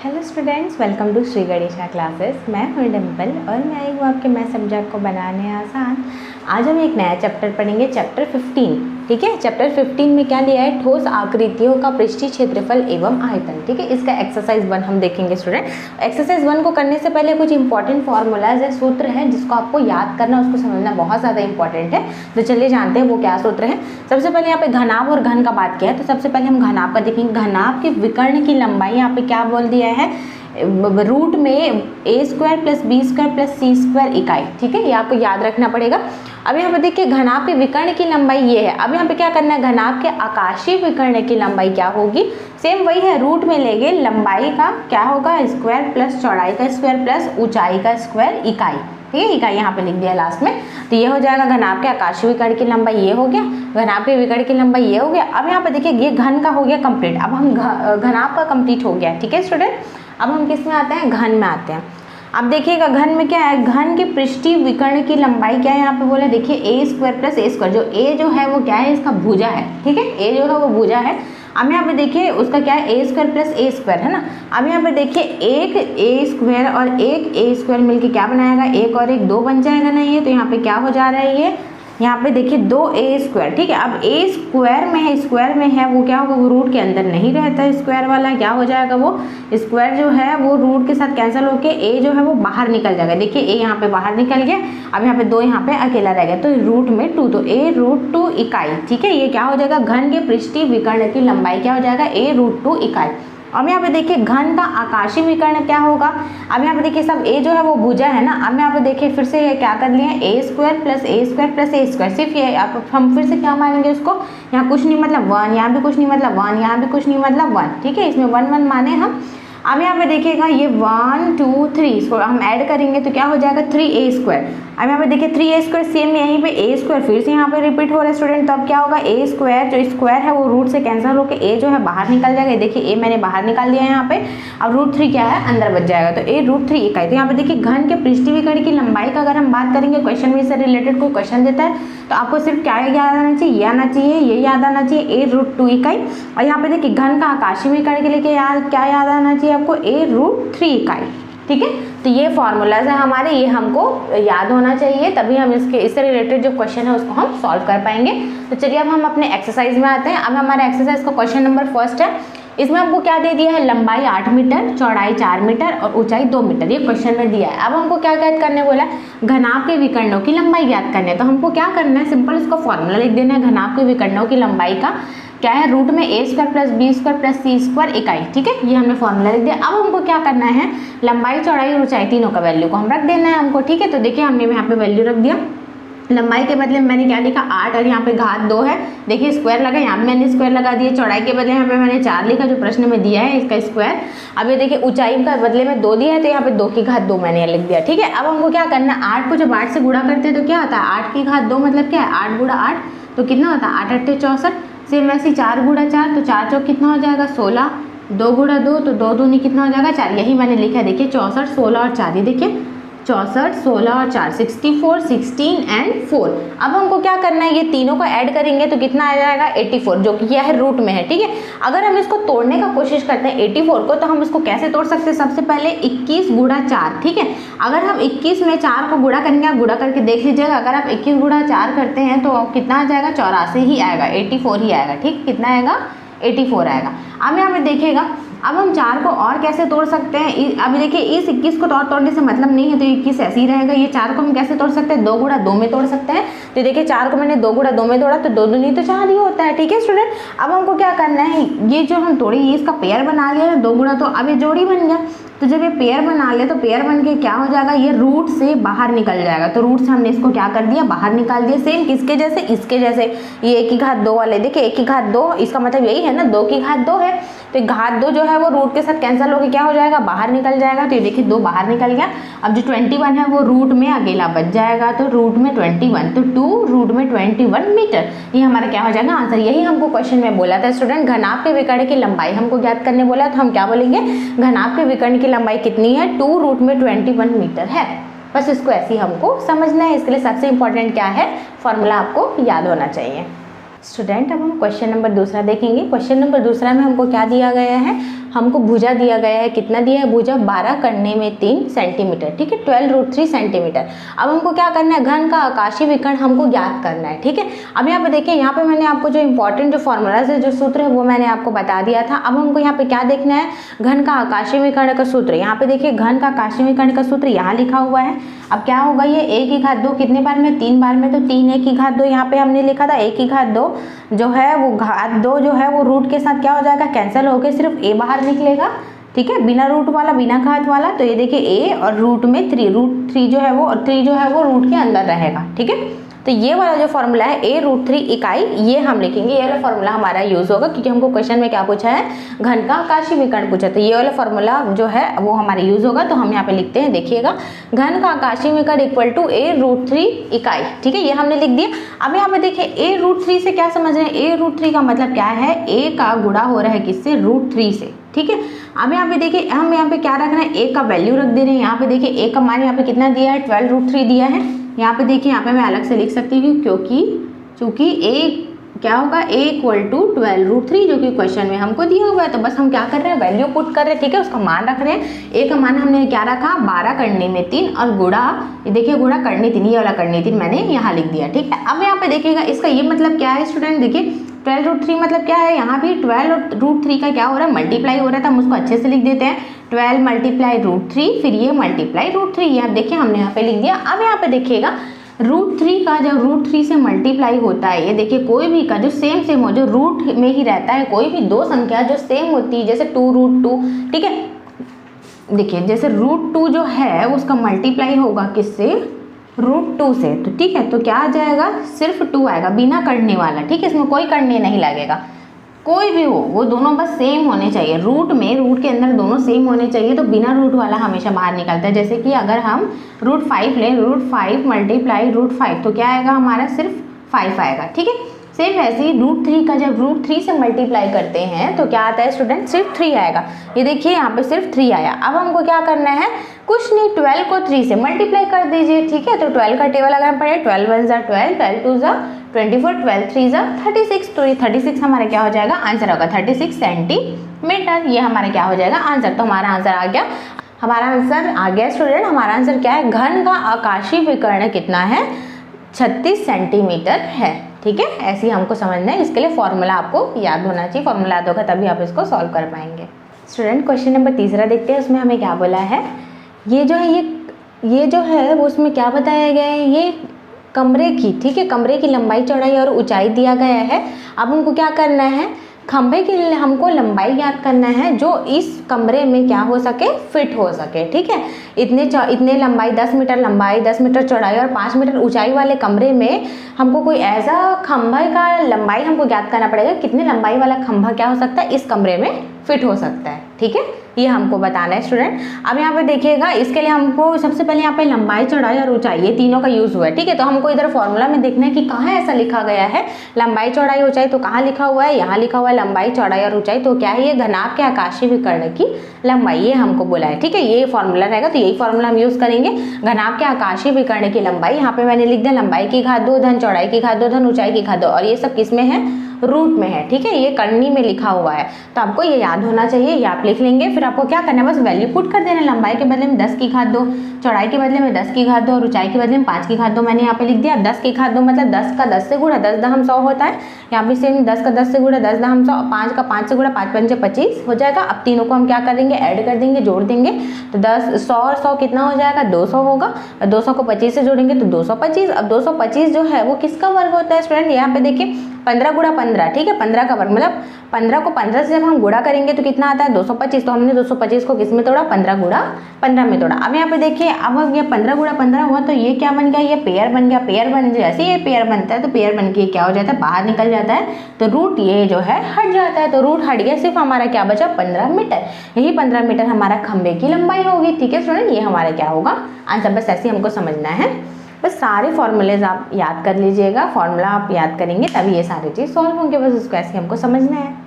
Hello students, welcome to Shri Ganesha classes. मैं हूं डिम्पल और मैं आई हूँ आपके मैथ सब्जेक्ट को बनाने आसान। आज हम एक नया चैप्टर पढ़ेंगे, चैप्टर 15। ठीक है, चैप्टर 15 में क्या लिया है? ठोस आकृतियों का पृष्ठीय क्षेत्रफल एवं आयतन। ठीक है, इसका एक्सरसाइज 1 हम देखेंगे स्टूडेंट। एक्सरसाइज 1 को करने से पहले कुछ इंपॉर्टेंट फॉर्मूलाज है, सूत्र है, जिसको आपको याद करना, उसको समझना बहुत ज़्यादा इंपॉर्टेंट है। तो चलिए जानते हैं वो क्या सूत्र है। सबसे पहले यहाँ पे घनाभ और घन का बात किया है, तो सबसे पहले हम घनाभ का देखेंगे। घनाभ के विकर्ण की लंबाई यहाँ पे क्या बोल दिया है? रूट में a² + b² + c² इकाई। ठीक है, ये आपको याद रखना पड़ेगा। अब यहाँ पे देखिए घनाभ के विकर्ण की लंबाई ये है। अब यहाँ पे क्या करना है? घनाभ के आकाशीय विकर्ण की लंबाई क्या होगी? सेम वही है, रूट में लेंगे, लंबाई का क्या होगा? स्क्वायर प्लस चौड़ाई का स्क्वायर प्लस ऊंचाई का स्क्वायर इकाई। ठीक है, इकाई यहाँ पे लिख दिया लास्ट में। तो ये हो जाएगा घनाभ के आकाशीय विकर्ण की लंबाई, ये हो गया। घनाभ के विकर्ण की लंबाई ये हो गया। अब यहाँ पे देखिए ये घन का हो गया कंप्लीट। अब हम घनाभ का कंप्लीट हो गया। ठीक है स्टूडेंट, अब हम किस में आते हैं? घन में आते हैं। अब देखिएगा घन में क्या है? घन के पृष्ठीय विकर्ण की लंबाई क्या है? यहाँ पे बोला देखिए a² + a²। जो a जो है वो क्या है? इसका भुजा है। ठीक है, a जो है वो भुजा है। अब यहाँ पे देखिए उसका क्या है? a² + a² है ना। अब यहाँ पे देखिए एक a² और एक a² मिलके क्या बनाएगा? 1 और 1 2 बन जाएगा ना ये। तो यहाँ पे क्या हो जा रहा है? ये यहाँ पे देखिए 2a²। ठीक है, अब a² में है, स्क्वायर में है, वो क्या होगा? वो रूट के अंदर नहीं रहता है, स्क्वायर वाला क्या हो जाएगा? वो स्क्वायर जो है वो रूट के साथ कैंसिल होके a जो है वो बाहर निकल जाएगा। देखिए a यहाँ पे बाहर निकल गया। अब यहाँ पे 2 यहाँ पे अकेला रह गया, तो रूट में 2, तो a√2 इकाई। ठीक है, ये क्या हो जाएगा? घन के पृष्ठीय विकर्ण की लंबाई क्या हो जाएगा? a√2 इकाई। अब यहाँ पे देखिए घन का आकाशीय विकर्ण क्या होगा? अब यहाँ पे देखिए सब a जो है वो भुजा है ना। अब यहाँ पे देखिए फिर से ये क्या कर लिए? a² + a²+a²। सिर्फ ये हम फिर से क्या मानेंगे उसको? यहाँ कुछ नहीं मतलब 1, यहाँ भी कुछ नहीं मतलब 1, यहाँ भी कुछ नहीं मतलब 1। ठीक है, इसमें 1 1 माने हम। अब यहाँ पे देखिएगा ये 1 2 3 इसको हम ऐड करेंगे तो क्या हो जाएगा? 3a²। अब यहाँ पे देखिए 3a² सेम यहीं पे a² फिर से यहाँ पे रिपीट हो रहा है स्टूडेंट। तो अब क्या होगा? a² जो स्क्वायर है वो रूट से कैंसिल होकर a जो है बाहर निकल जाएगा। देखिए a मैंने बाहर निकाल दिया है यहाँ पे। अब √3 क्या है? अंदर बच जाएगा, तो a√3 इकाई। तो यहाँ पे देखिए घन के पृष्ठीय विकर्ण की लंबाई का अगर हम बात करेंगे, क्वेश्चन में इससे रिलेटेड कोई क्वेश्चन देता है तो आपको सिर्फ क्या याद आना चाहिए? ये आना चाहिए, ये याद आना चाहिए, a√2 इकाई। और यहाँ पे देखिए घन का आकाशीय विकर्ण के लिए क्या याद आना चाहिए आपको? a√3 इकाई। ठीक है, तो ये फॉर्मूलाज है हमारे, ये हमको याद होना चाहिए, तभी हम इससे रिलेटेड जो क्वेश्चन है उसको हम सॉल्व कर पाएंगे। तो चलिए अब हम अपने एक्सरसाइज में आते हैं। अब हमारे एक्सरसाइज का क्वेश्चन नंबर 1 है। इसमें हमको क्या दे दिया है? लंबाई 8 मीटर, चौड़ाई 4 मीटर और ऊंचाई 2 मीटर, ये क्वेश्चन में दिया है। अब हमको क्या ज्ञात करने बोला? घनाभ के विकर्णों की लंबाई ज्ञात करनी है। तो हमको क्या करना है? सिंपल इसको फॉर्मूला लिख देना है। घनाभ के विकर्णों की लंबाई का क्या है? रूट में a² + b² + c² इकाई। ठीक है, ये हमने फॉर्मूला लिख दिया। अब हमको क्या करना है? लंबाई, चौड़ाई और ऊंचाई तीनों का वैल्यू को हम रख देना है हमको। ठीक है, तो देखिए हमने यहाँ पे वैल्यू रख दिया। लंबाई के बदले मैंने क्या लिखा? 8 और यहाँ पे घात 2 है। देखिए स्क्वायर लगा, यहाँ पे मैंने स्क्वायर लगा दिया। चौड़ाई के बदले यहाँ पे मैंने 4 लिखा जो प्रश्न में दिया है, इसका स्क्वायर। अब ये देखिए ऊंचाई का बदले में 2 दिया है, तो यहाँ पे 2 की घात 2 मैंने लिख दिया। ठीक है, अब हमको क्या करना है? 8 को जब 8 से गुणा करते हैं तो क्या होता है? 8 की घात 2 मतलब क्या है? 8 × 8 तो कितना होता है? 8 × 8 = 64। सेम वैसे 4 × 4 तो 4 चौक कितना हो जाएगा? 16। 2 × 2 तो 2 दूनी कितना हो जाएगा? 4। यही मैंने लिखा है, देखिए 64 16 और 4। ये देखिए 64 16 और 4 64 16 एंड 4। अब हमको क्या करना है? ये तीनों को ऐड करेंगे तो कितना आ जाएगा? 84, जो कि क्या है? रूट में है। ठीक है, अगर हम इसको तोड़ने का कोशिश करते हैं 84 को, तो हम इसको कैसे तोड़ सकते हैं? सबसे पहले 21 × 4। ठीक है, अगर हम 21 में 4 को गुणा करेंगे, आप गुणा करके देख लीजिएगा। अगर आप 21 × 4 करते हैं तो कितना आ जाएगा? 84 ही आएगा, 84 ही आएगा। ठीक, कितना आएगा? 84 आएगा। अब यहाँ पे देखिएगा, अब हम 4 को और कैसे तोड़ सकते हैं? अभी देखिए इस 21 को तोड़ने से मतलब नहीं है, तो 21 ऐसे ही रहेगा। ये 4 को हम कैसे तोड़ सकते हैं? 2 × 2 में तोड़ सकते हैं। तो देखिए 4 को मैंने 2 × 2 में तोड़ा तो 2 दूनी तो 4 ही होता है। ठीक है स्टूडेंट, अब हमको क्या करना है? ये जो हम तोड़े ये इसका पेयर बना लिया है, 2 × 2। अब ये जोड़ी बन गया। तो जब ये पेयर बना ले तो पेयर बन के क्या हो जाएगा? ये रूट से बाहर निकल जाएगा। तो रूट से हमने इसको क्या कर दिया? बाहर निकाल दिया। सेम किसके जैसे? इसके जैसे। ये 1 की घात 2 वाले, देखिए 1 की घात 2, इसका मतलब यही है ना, 2 की घात 2 है। तो घात 2 जो है वो रूट के साथ कैंसिल होकर क्या हो जाएगा? बाहर निकल जाएगा। तो ये देखिए 2 बाहर निकल गया। अब जो 21 है वो रूट में अकेला बच जाएगा, तो रूट में 21, तो 2 रूट में 21 मीटर। ये हमारा क्या हो जाएगा? आंसर। यही हमको क्वेश्चन में बोला था स्टूडेंट, घनाभ के विकर्ण की लंबाई हमको ज्ञात करने बोला, तो हम क्या बोलेंगे? घनाभ के विकर्ण की लंबाई कितनी है? 2 रूट में 21 मीटर है। बस इसको ऐसे ही हमको समझना है। इसके लिए सबसे इंपॉर्टेंट क्या है? फॉर्मूला आपको याद होना चाहिए। स्टूडेंट अब हम क्वेश्चन नंबर दूसरा देखेंगे। क्वेश्चन नंबर दूसरा में हमको क्या दिया गया है, हमको भुजा दिया गया है। कितना दिया है भुजा, 12 करने में 3 सेंटीमीटर, ठीक है, 12√3 सेंटीमीटर। अब हमको क्या करना है, घन का आकाशीय विकर्ण हमको ज्ञात करना है, ठीक है। अब यहाँ पे देखिए, यहाँ पे मैंने आपको जो इंपॉर्टेंट जो फॉर्मूलाज है, जो सूत्र है वो मैंने आपको बता दिया था। अब हमको यहाँ पे क्या देखना है, घन का आकाशीय विकर्ण का सूत्र। यहाँ पे देखिए घन का आकाशीय विकर्ण का सूत्र यहाँ लिखा हुआ है। अब क्या होगा, ये 1 की घात 2 कितने बार में, 3 बार में, तो 3 1 की घात 2 यहाँ पे हमने लिखा था। 1 की घात 2 जो है वो घात 2 जो है वो रूट के साथ क्या हो जाएगा, कैंसिल होकर सिर्फ a बाहर निकलेगा, ठीक है, बिना रूट वाला बिना घात वाला। तो ये देखिए a और रूट में 3, रूट 3 जो है वो, और 3 जो है वो रूट के अंदर रहेगा, ठीक है। तो ये वाला जो फॉर्मूला है a√3 इकाई, ये हम लिखेंगे, ये वाला फॉर्मूला हमारा यूज होगा, क्योंकि हमको क्वेश्चन में क्या पूछा है, घन का आकाशीय विकर्ण पूछा। तो ये वाला फॉर्मूला जो है वो हमारा यूज होगा। तो हम यहाँ पे लिखते हैं, देखिएगा, घन का आकाशीय विकर्ण इक्वल टू a√3 इकाई, ठीक है, ये हमने लिख दिया। अब यहाँ पे देखिए a√3 से क्या समझ रहे हैं, a√3 का मतलब क्या है, a का गुणा हो रहा है किससे, √3 से, ठीक है। अब यहाँ पे देखिए, हम यहाँ पे क्या रख रहे हैं, a का वैल्यू रख दे रहे हैं। यहाँ पे देखिए a का मान यहाँ पे कितना दिया है, 12√3 दिया है। यहाँ पे देखिए, यहाँ पे मैं अलग से लिख सकती हूँ, क्योंकि चूंकि a क्या होगा, a इक्वल टू 12√3 जो कि क्वेश्चन में हमको दिया हुआ है। तो बस हम क्या कर रहे हैं, वैल्यू पुट कर रहे हैं, ठीक है, उसका मान रख रहे हैं। a का मान हमने क्या रखा, 12 करने में 3 और गुणा, ये देखिए गुणा करने 3, ये वाला करने 3 मैंने यहाँ लिख दिया, ठीक है। अब यहाँ पे देखिएगा, इसका ये मतलब क्या है स्टूडेंट, देखिए 12√3 मतलब क्या है, यहाँ भी 12√3 का क्या हो रहा है, मल्टीप्लाई हो रहा था। हम उसको अच्छे से लिख देते हैं, 12 मल्टीप्लाई √3, फिर ये मल्टीप्लाई √3, ये आप देखिए हमने यहाँ पे लिख दिया। अब यहाँ पे देखिएगा, √3 का जब √3 से मल्टीप्लाई होता है, ये देखिए कोई भी का जो सेम हो, जो रूट में ही रहता है, कोई भी दो संख्या जो सेम होती है, जैसे 2√2, ठीक है, देखिए जैसे √2 जो है उसका मल्टीप्लाई होगा किससे, √2 से, तो ठीक है, तो क्या आ जाएगा, सिर्फ 2 आएगा, बिना करने वाला, ठीक है, इसमें कोई करने नहीं लगेगा, कोई भी हो वो दोनों बस सेम होने चाहिए, रूट के अंदर दोनों सेम होने चाहिए। तो बिना रूट वाला हमेशा बाहर निकलता है। जैसे कि अगर हम √5 लें, √5 मल्टीप्लाई √5, तो क्या आएगा हमारा, सिर्फ 5 आएगा, ठीक है। सेम वैसे ही √3 का जब √3 से मल्टीप्लाई करते हैं तो क्या आता है स्टूडेंट, सिर्फ 3 आएगा। ये देखिए यहाँ पे सिर्फ 3 आया। अब हमको क्या करना है, कुछ नहीं, 12 को 3 से मल्टीप्लाई कर दीजिए, ठीक है। तो 12 का टेबल अगर हम पढ़े, 12 1 = 12, 12 2 = 24, 12 3 = 36, तो ये 36 हमारा क्या हो जाएगा, आंसर होगा 36 सेंटीमीटर। ये हमारा क्या हो जाएगा, आंसर। तो हमारा आंसर आ गया, हमारा आंसर आ गया स्टूडेंट। हमारा आंसर क्या है, घन का आकाशीय विकर्ण कितना है, 36 सेंटीमीटर है, ठीक है। ऐसे ही हमको समझना है, इसके लिए फॉर्मूला आपको याद होना चाहिए, फॉर्मूला याद होगा तभी आप इसको सॉल्व कर पाएंगे। स्टूडेंट क्वेश्चन नंबर तीसरा देखते हैं, उसमें हमें क्या बोला है, ये जो है ये जो है वो उसमें क्या बताया गया है, ये कमरे की, ठीक है, कमरे की लंबाई चौड़ाई और ऊंचाई दिया गया है। अब हमको क्या करना है, खंभे के लिए हमको लंबाई ज्ञात करना है जो इस कमरे में क्या हो सके, फिट हो सके, ठीक है। इतने लंबाई, 10 मीटर लंबाई, 10 मीटर चौड़ाई और 5 मीटर ऊंचाई वाले कमरे में हमको कोई ऐसा खंभे का लंबाई हमको ज्ञात करना पड़ेगा, कितने लंबाई वाला खंभा क्या हो सकता है, इस कमरे में फिट हो सकता है, ठीक है, ये हमको बताना है स्टूडेंट। अब यहाँ पे देखिएगा, इसके लिए हमको सबसे पहले यहाँ पे लंबाई चौड़ाई और ऊंचाई, ये तीनों का यूज हुआ है, ठीक है। तो हमको इधर फॉर्मूला में देखना है कि कहाँ ऐसा लिखा गया है, लंबाई चौड़ाई ऊंचाई, तो कहाँ लिखा हुआ है, यहाँ लिखा हुआ है लंबाई चौड़ाई और ऊंचाई। तो क्या है, ये घनाभ के आकाशीय विकर्ण की लंबाई, ये हमको बोला है, ठीक है, ये फॉर्मूला रहेगा। तो यही फॉर्मूला हम यूज करेंगे, घनाभ के आकाशीय विकर्ण की लंबाई। यहाँ पे मैंने लिख दिया लंबाई की घात 2 धन चौड़ाई की घात 2 धन ऊंचाई की घात 2, और ये सब किस में है, रूट में है, ठीक है, ये करनी में लिखा हुआ है। तो आपको ये याद होना चाहिए, ये आप लिख लेंगे। फिर आपको क्या करना है, बस वैल्यू पुट कर देना, लंबाई के बदले में 10 की घात 2, चौड़ाई के बदले में 10 की घात 2 और ऊंचाई के बदले में 5 की घात 2 मैंने यहाँ पे लिख दिया। 10 की घात 2 मतलब 10 का 10 से गुणा, 10 दहम 100 होता है, यहाँ पे सेम 10 का 10 से गुणा, 10 दहम 100, 5 का 5 से गुणा, 5 पंचे 25 हो जाएगा। अब तीनों को हम क्या करेंगे, ऐड कर देंगे, जोड़ देंगे, तो 10 100 और 100 कितना हो जाएगा, 200 होगा। 200 को 25 से जोड़ेंगे तो 225। अब 225 जो है वो किसका वर्ग होता है स्टूडेंट, यहाँ पे देखिए 15 गुणा 15, ठीक है, 15 का वर्ग मतलब 15 को 15 से जब हम गुणा करेंगे तो कितना आता है, 225। तो हमने 225 को किस में तोड़ा, 15 गुणा 15 में तोड़ा। अब यहाँ पे देखिए, अब ये 15 गुणा 15 हुआ, तो ये क्या बन गया, ये पेयर बन गया। पेयर बन, जैसे ये पेयर बनता है तो पेयर बन के क्या हो जाता है, बाहर निकल जाता है, तो रूट ये जो है हट जाता है। तो रूट हट गया, सिर्फ हमारा क्या बचा, 15 मीटर। यही 15 मीटर हमारा खंभे की लंबाई होगी, ठीक है स्टूडेंट, ये हमारा क्या होगा, आंसर। बस ऐसे हमको समझना है, बस सारे फॉर्मूलेज आप याद कर लीजिएगा, फॉर्मूला आप याद करेंगे तभी ये सारी चीज़ सॉल्व होंगे, बस उसको ऐसे हमको समझना है।